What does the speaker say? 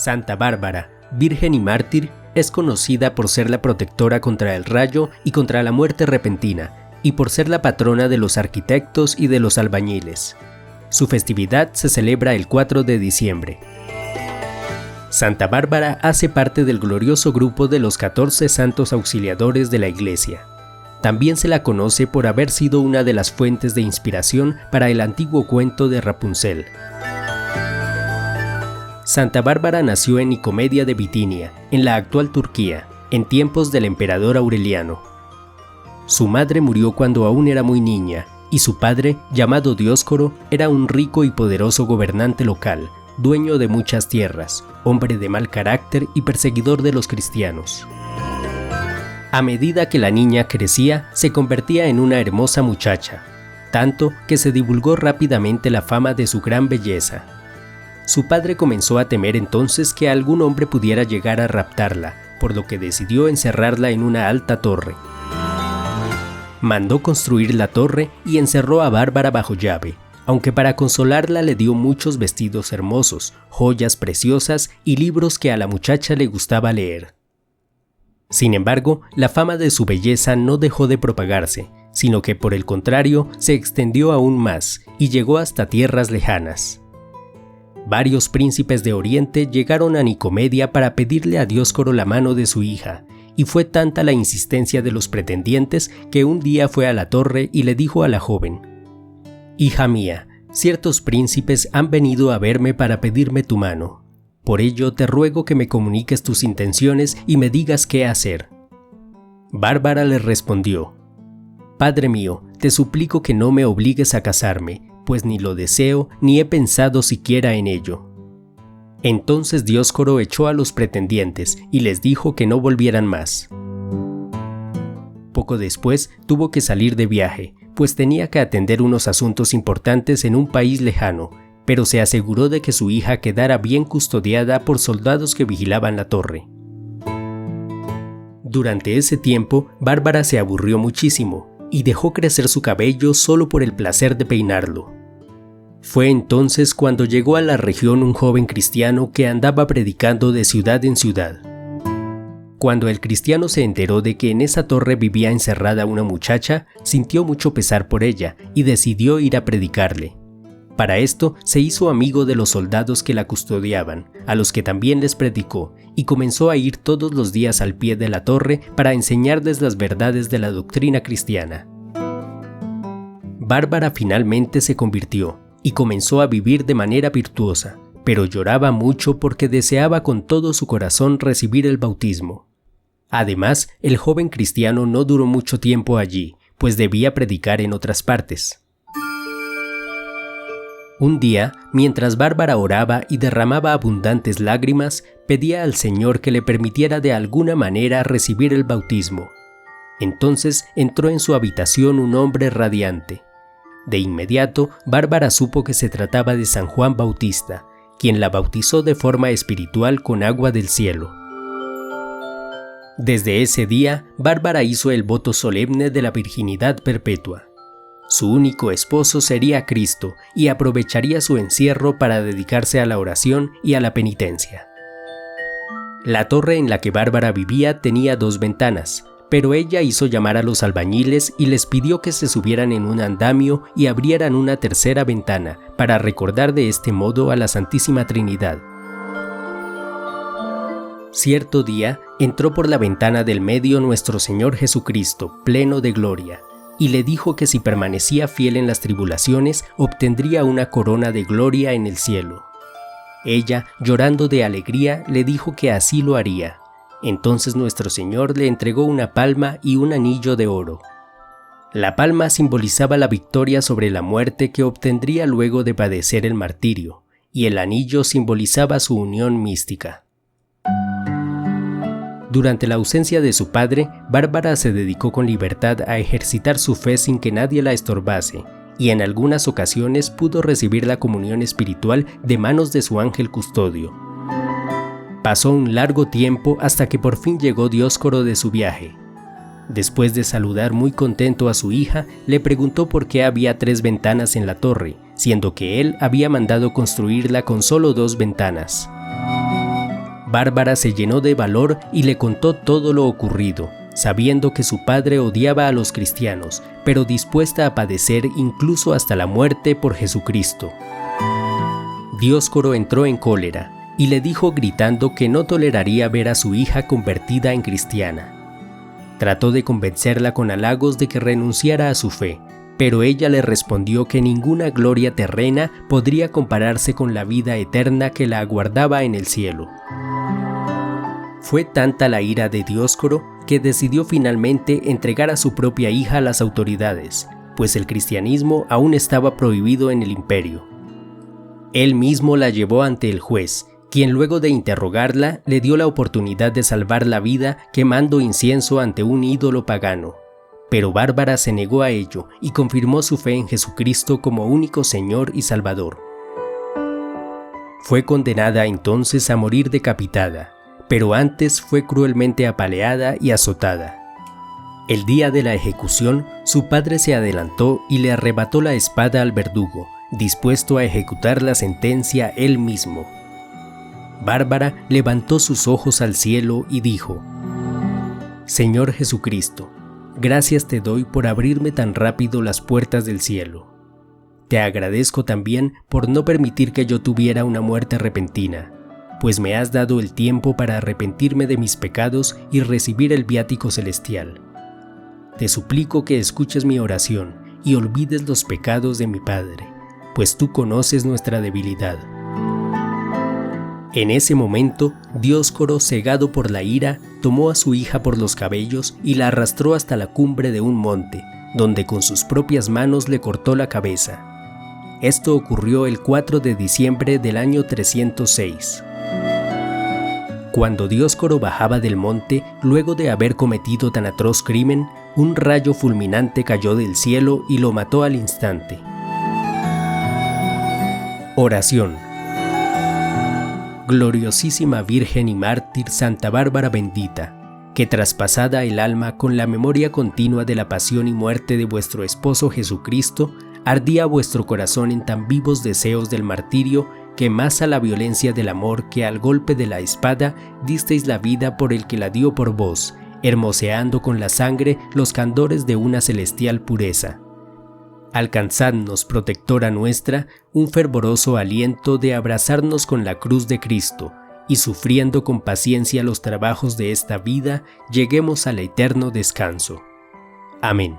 Santa Bárbara, virgen y mártir, es conocida por ser la protectora contra el rayo y contra la muerte repentina, y por ser la patrona de los arquitectos y de los albañiles. Su festividad se celebra el 4 de diciembre. Santa Bárbara hace parte del glorioso grupo de los 14 santos auxiliadores de la Iglesia. También se la conoce por haber sido una de las fuentes de inspiración para el antiguo cuento de Rapunzel. Santa Bárbara nació en Nicomedia de Bitinia, en la actual Turquía, en tiempos del emperador Aureliano. Su madre murió cuando aún era muy niña, y su padre, llamado Dioscoro, era un rico y poderoso gobernante local, dueño de muchas tierras, hombre de mal carácter y perseguidor de los cristianos. A medida que la niña crecía, se convertía en una hermosa muchacha, tanto que se divulgó rápidamente la fama de su gran belleza. Su padre comenzó a temer entonces que algún hombre pudiera llegar a raptarla, por lo que decidió encerrarla en una alta torre. Mandó construir la torre y encerró a Bárbara bajo llave, aunque para consolarla le dio muchos vestidos hermosos, joyas preciosas y libros que a la muchacha le gustaba leer. Sin embargo, la fama de su belleza no dejó de propagarse, sino que por el contrario se extendió aún más y llegó hasta tierras lejanas. Varios príncipes de Oriente llegaron a Nicomedia para pedirle a Dioscoro la mano de su hija, y fue tanta la insistencia de los pretendientes que un día fue a la torre y le dijo a la joven: «Hija mía, ciertos príncipes han venido a verme para pedirme tu mano. Por ello te ruego que me comuniques tus intenciones y me digas qué hacer». Bárbara le respondió: «Padre mío, te suplico que no me obligues a casarme, pues ni lo deseo ni he pensado siquiera en ello». Entonces Dioscoro echó a los pretendientes y les dijo que no volvieran más. Poco después tuvo que salir de viaje, pues tenía que atender unos asuntos importantes en un país lejano, pero se aseguró de que su hija quedara bien custodiada por soldados que vigilaban la torre. Durante ese tiempo, Bárbara se aburrió muchísimo y dejó crecer su cabello solo por el placer de peinarlo. Fue entonces cuando llegó a la región un joven cristiano que andaba predicando de ciudad en ciudad. Cuando el cristiano se enteró de que en esa torre vivía encerrada una muchacha, sintió mucho pesar por ella y decidió ir a predicarle. Para esto se hizo amigo de los soldados que la custodiaban, a los que también les predicó, y comenzó a ir todos los días al pie de la torre para enseñarles las verdades de la doctrina cristiana. Bárbara finalmente se convirtió y comenzó a vivir de manera virtuosa, pero lloraba mucho porque deseaba con todo su corazón recibir el bautismo. Además, el joven cristiano no duró mucho tiempo allí, pues debía predicar en otras partes. Un día, mientras Bárbara oraba y derramaba abundantes lágrimas, pedía al Señor que le permitiera de alguna manera recibir el bautismo. Entonces entró en su habitación un hombre radiante. De inmediato, Bárbara supo que se trataba de San Juan Bautista, quien la bautizó de forma espiritual con agua del cielo. Desde ese día, Bárbara hizo el voto solemne de la virginidad perpetua. Su único esposo sería Cristo y aprovecharía su encierro para dedicarse a la oración y a la penitencia. La torre en la que Bárbara vivía tenía 2 ventanas, pero ella hizo llamar a los albañiles y les pidió que se subieran en un andamio y abrieran una tercera ventana para recordar de este modo a la Santísima Trinidad. Cierto día entró por la ventana del medio nuestro Señor Jesucristo, pleno de gloria, y le dijo que si permanecía fiel en las tribulaciones, obtendría una corona de gloria en el cielo. Ella, llorando de alegría, le dijo que así lo haría. Entonces nuestro Señor le entregó una palma y un anillo de oro. La palma simbolizaba la victoria sobre la muerte que obtendría luego de padecer el martirio, y el anillo simbolizaba su unión mística. Durante la ausencia de su padre, Bárbara se dedicó con libertad a ejercitar su fe sin que nadie la estorbase, y en algunas ocasiones pudo recibir la comunión espiritual de manos de su ángel custodio. Pasó un largo tiempo hasta que por fin llegó Dioscoro de su viaje. Después de saludar muy contento a su hija, le preguntó por qué había 3 ventanas en la torre, siendo que él había mandado construirla con solo 2 ventanas. Bárbara se llenó de valor y le contó todo lo ocurrido, sabiendo que su padre odiaba a los cristianos, pero dispuesta a padecer incluso hasta la muerte por Jesucristo. Dioscoro entró en cólera y le dijo gritando que no toleraría ver a su hija convertida en cristiana. Trató de convencerla con halagos de que renunciara a su fe, pero ella le respondió que ninguna gloria terrena podría compararse con la vida eterna que la aguardaba en el cielo. Fue tanta la ira de Dioscoro que decidió finalmente entregar a su propia hija a las autoridades, pues el cristianismo aún estaba prohibido en el imperio. Él mismo la llevó ante el juez, quien luego de interrogarla le dio la oportunidad de salvar la vida quemando incienso ante un ídolo pagano. Pero Bárbara se negó a ello y confirmó su fe en Jesucristo como único Señor y Salvador. Fue condenada entonces a morir decapitada, pero antes fue cruelmente apaleada y azotada. El día de la ejecución, su padre se adelantó y le arrebató la espada al verdugo, dispuesto a ejecutar la sentencia él mismo. Bárbara levantó sus ojos al cielo y dijo: Señor Jesucristo, gracias te doy por abrirme tan rápido las puertas del cielo. Te agradezco también por no permitir que yo tuviera una muerte repentina, pues me has dado el tiempo para arrepentirme de mis pecados y recibir el viático celestial. Te suplico que escuches mi oración y olvides los pecados de mi padre, pues tú conoces nuestra debilidad. En ese momento, Dioscoro, cegado por la ira, tomó a su hija por los cabellos y la arrastró hasta la cumbre de un monte, donde con sus propias manos le cortó la cabeza. Esto ocurrió el 4 de diciembre del año 306. Cuando Dioscoro bajaba del monte, luego de haber cometido tan atroz crimen, un rayo fulminante cayó del cielo y lo mató al instante. Oración. Gloriosísima Virgen y Mártir Santa Bárbara bendita, que traspasada el alma con la memoria continua de la pasión y muerte de vuestro esposo Jesucristo, ardía vuestro corazón en tan vivos deseos del martirio que más a la violencia del amor que al golpe de la espada disteis la vida por el que la dio por vos, hermoseando con la sangre los candores de una celestial pureza. Alcanzadnos, protectora nuestra, un fervoroso aliento de abrazarnos con la cruz de Cristo, y sufriendo con paciencia los trabajos de esta vida, lleguemos al eterno descanso. Amén.